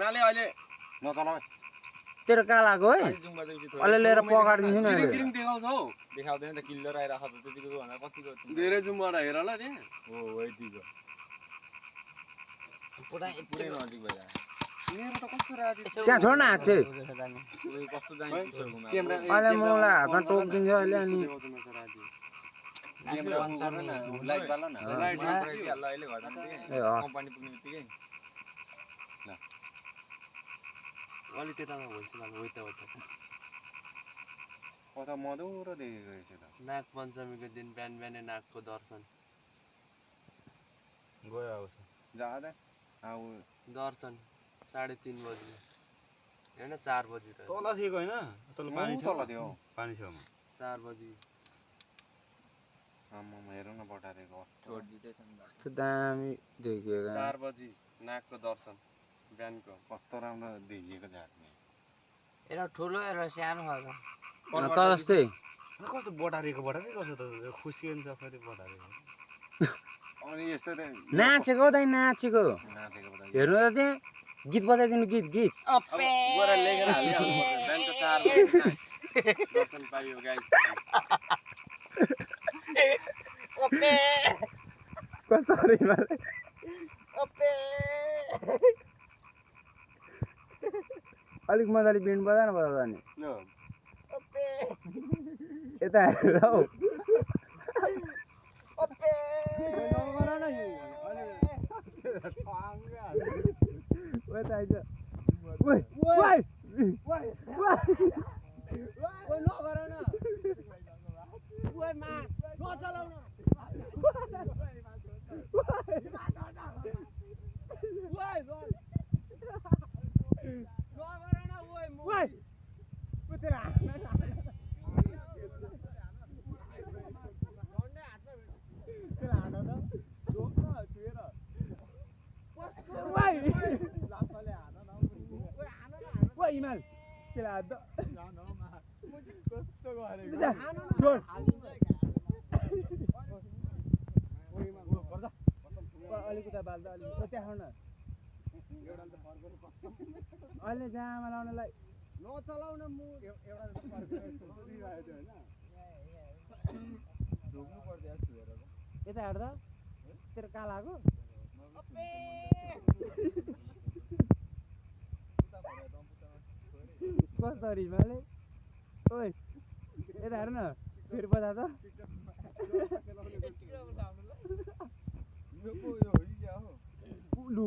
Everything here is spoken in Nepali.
हिमालय अहिले नचलाऊ तेरो कहाँ लाग्यो है अहिले लिएर पकाडिदिन्छु नि ग्रिङ ग्रिङ देखाउँछ हौ देखाउँदैन त किल्लर आइराख त त्यतिको भन्दा कतिको धेरै जुमबाट हेर ल त्यहाँ हो यतिको पुरै नजिक भइरा मेरो त कस्तो राति त्यहाँ छोड्न हात चाहिँ कस्तो जान्छ क्यामेरा अहिले मलाई हातमा टोकिदिन्छ अहिले अनि क्यामेरा अन गर न लाइट बाल न लाइट अहिले घर जान्छु कम्पनी पुग्ने बित्तिकै ल अलि त्यतामा भइसक्यो वैता वैता कता मधुरो देखेको रहेछ त नाग पञ्चमीको दिन बिहान बिहानै नागको दर्शन गयो अब जाँदा अब दर्शन 3:30 बजी हैन 4 बजी त तल थिएको हैन तल पानी छ तल थियो पानी छेउमा 4 बजी आम्मा हेरौँ न बटारेको छोड दिदैछ नि कस्तो दामी देखिएको 4 बजी नागको दर्शन बिहानको कस्तो राम्रो देखिएको जातले एरा ठुलो एरा सानो छ त जस्तै कस्तो बटारेको कस्तो त खुसिन्छ फेरि बटारेको अनि यस्तो त नाचेको दाइ नाचेको नाचेको बटा हेर्नु त त्यहाँ गीत बजाइदिनु गीत गीत गएर लेखेर हालिहाल्नु पर्छ बिहानको 4 बजी दर्शन पाइयो गाइस ओपे कस्तो हिमालय ओपे अलिक मजाले बिन्ड बजा न नि ओपे यता हेर हौ ओपे यता आइज ओइ ओइ ओइ नगर न ओइ मा नचलाउ न हिमाल त्यसलाई अलिकता बाल्दा अलिक त्यहाँ न अहिले जामा लाउनलाई नचलाउ न मु एउटा यता हेर्दा तेरो कहाँ लाग्यो कस्तो हिमालय ओइ यता हेर न फेरि बजा त लु